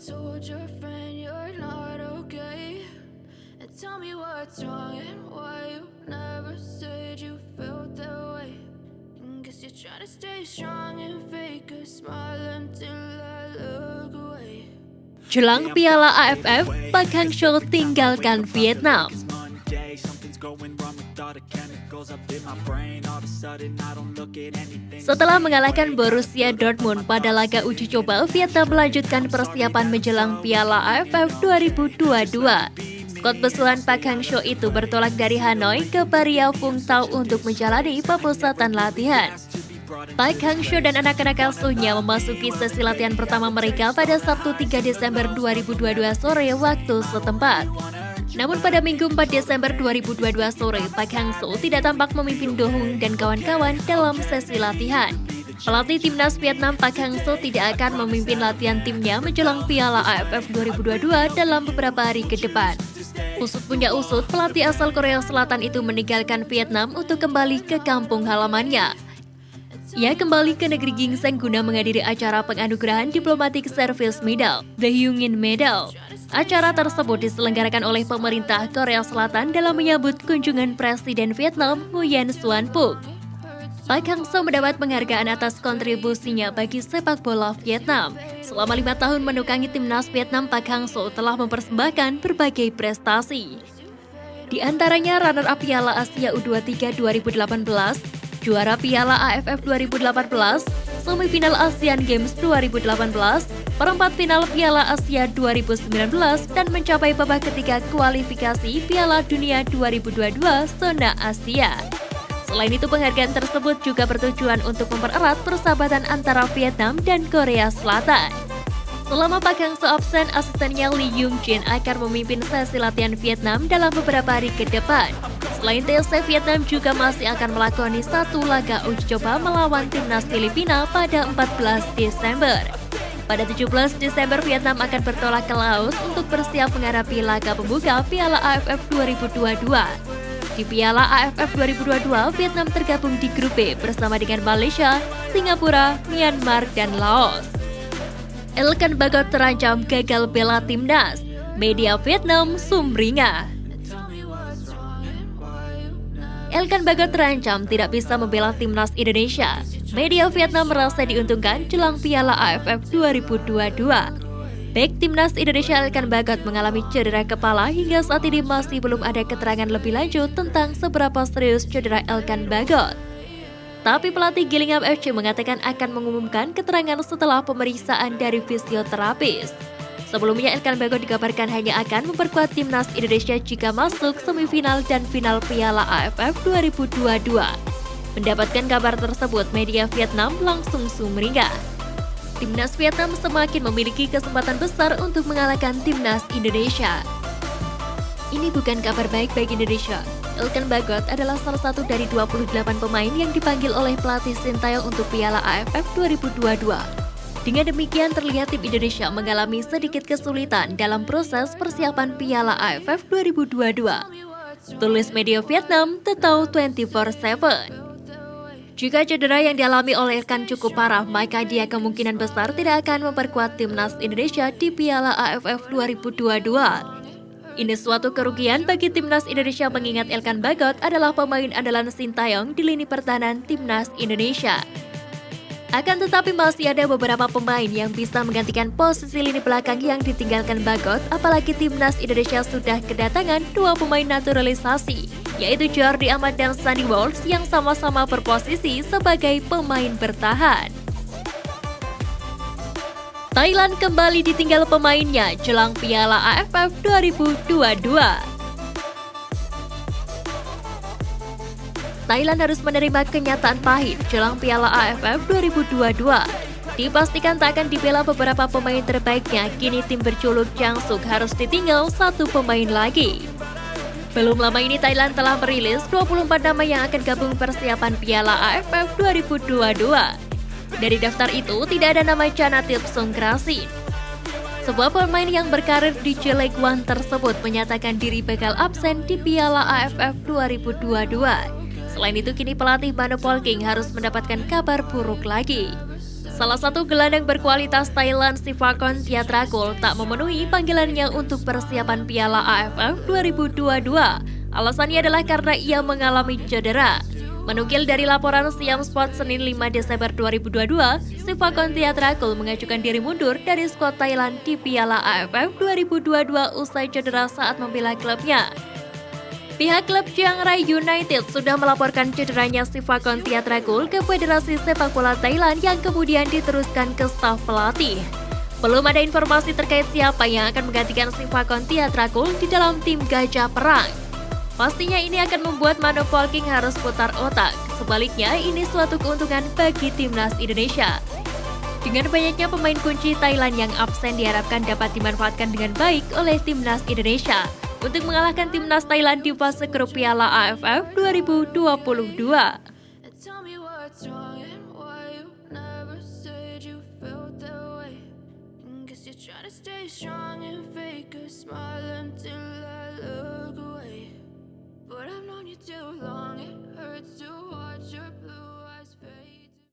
told your friend you're not okay? And tell me what's wrong and why you never said you felt that way. And guess you're trying to stay strong and fake a smile until I look away. Jelang Piala AFF, Park Hang-seo tinggalkan Vietnam. Setelah mengalahkan Borussia Dortmund pada laga uji coba, Vietnam melanjutkan persiapan menjelang Piala AFF 2022. Skuad besuhan Park Hang-seo itu bertolak dari Hanoi ke Paria Vung Tau untuk menjalani pemusatan latihan. Park Hang-seo dan anak-anak asuhnya memasuki sesi latihan pertama mereka pada Sabtu 3 Desember 2022 sore waktu setempat. Namun pada Minggu 4 Desember 2022 sore, Park Hang-seo tidak tampak memimpin Do Hung dan kawan-kawan dalam sesi latihan. Pelatih timnas Vietnam Park Hang-seo tidak akan memimpin latihan timnya menjelang Piala AFF 2022 dalam beberapa hari ke depan. Usut punya usut, pelatih asal Korea Selatan itu meninggalkan Vietnam untuk kembali ke kampung halamannya. Ia kembali ke negeri Ginseng guna menghadiri acara penganugerahan Diplomatic Service Medal, The Hung-in Medal. Acara tersebut diselenggarakan oleh pemerintah Korea Selatan dalam menyambut kunjungan Presiden Vietnam Nguyen Xuan Phuc. Park Hang-seo mendapat penghargaan atas kontribusinya bagi sepak bola Vietnam. Selama 5 tahun menukangi timnas Vietnam, Park Hang-seo telah mempersembahkan berbagai prestasi. Di antaranya runner-up Piala Asia U23 2018, juara Piala AFF 2018, semifinal Asian Games 2018, perempat final Piala Asia 2019, dan mencapai babak ketiga kualifikasi Piala Dunia 2022 zona Asia. Selain itu, penghargaan tersebut juga bertujuan untuk mempererat persahabatan antara Vietnam dan Korea Selatan. Selama Park Hang-seo absen, asistennya Lee Yung-jin akan memimpin sesi latihan Vietnam dalam beberapa hari ke depan. Selain TC, Vietnam juga masih akan melakoni satu laga uji coba melawan timnas Filipina pada 14 Desember. Pada 17 Desember, Vietnam akan bertolak ke Laos untuk bersiap menghadapi laga pembuka Piala AFF 2022. Di Piala AFF 2022, Vietnam tergabung di grup B bersama dengan Malaysia, Singapura, Myanmar, dan Laos. Elkan Bagot terancam gagal bela timnas. Media Vietnam sumringah. Elkan Bagot terancam tidak bisa membela timnas Indonesia. Media Vietnam merasa diuntungkan jelang Piala AFF 2022. Bek timnas Indonesia Elkan Bagot mengalami cedera kepala, hingga saat ini masih belum ada keterangan lebih lanjut tentang seberapa serius cedera Elkan Bagot. Tapi pelatih Gillingham FC mengatakan akan mengumumkan keterangan setelah pemeriksaan dari fisioterapis. Sebelumnya Elkan Bagot dikabarkan hanya akan memperkuat timnas Indonesia jika masuk semifinal dan final Piala AFF 2022. Mendapatkan kabar tersebut, media Vietnam langsung sumringah. Timnas Vietnam semakin memiliki kesempatan besar untuk mengalahkan timnas Indonesia. Ini bukan kabar baik bagi Indonesia. Elkan Bagot adalah salah satu dari 28 pemain yang dipanggil oleh pelatih Sintayong untuk Piala AFF 2022. Dengan demikian, terlihat tim Indonesia mengalami sedikit kesulitan dalam proses persiapan Piala AFF 2022. Tulis media Vietnam, The Tau 24/7. Jika cedera yang dialami oleh Elkan cukup parah, maka dia kemungkinan besar tidak akan memperkuat timnas Indonesia di Piala AFF 2022. Ini suatu kerugian bagi timnas Indonesia mengingat Elkan Bagot adalah pemain andalan Sintayong di lini pertahanan timnas Indonesia. Akan tetapi masih ada beberapa pemain yang bisa menggantikan posisi lini belakang yang ditinggalkan Bagot, apalagi timnas Indonesia sudah kedatangan 2 pemain naturalisasi, yaitu Jordi Amat dan Sandy Walsh yang sama-sama berposisi sebagai pemain bertahan. Thailand kembali ditinggal pemainnya jelang Piala AFF 2022. Thailand harus menerima kenyataan pahit jelang Piala AFF 2022. Dipastikan tak akan dibela beberapa pemain terbaiknya, kini tim berjuluk Changsuk harus ditinggal 1 pemain lagi. Belum lama ini Thailand telah merilis 24 nama yang akan gabung persiapan Piala AFF 2022. Dari daftar itu tidak ada nama Chanatip Songkrasin. Sebuah pemain yang berkarir di J-League One tersebut menyatakan diri bakal absen di Piala AFF 2022. Selain itu, kini pelatih Mano Polking harus mendapatkan kabar buruk lagi. Salah satu gelandang berkualitas Thailand Sivakon Tiatrakul tak memenuhi panggilannya untuk persiapan Piala AFF 2022. Alasannya adalah karena ia mengalami cedera. Menukil dari laporan Siam Sport Senin 5 Desember 2022, Sivakon Tiatrakul mengajukan diri mundur dari skuad Thailand di Piala AFF 2022 usai cedera saat membela klubnya. Pihak klub Chiang Rai United sudah melaporkan cederanya Sivakon Tiatrakul ke Federasi Sepak Bola Thailand yang kemudian diteruskan ke staf pelatih. Belum ada informasi terkait siapa yang akan menggantikan Sivakon Tiatrakul di dalam tim Gajah Perang. Pastinya ini akan membuat Mano Polking harus putar otak. Sebaliknya, ini suatu keuntungan bagi timnas Indonesia. Dengan banyaknya pemain kunci Thailand yang absen diharapkan dapat dimanfaatkan dengan baik oleh timnas Indonesia untuk mengalahkan timnas Thailand di fase grup Piala AFF 2022. Tell me what's wrong and why you never said you felt that way. Guess you're trying to stay strong and fake a smile until I look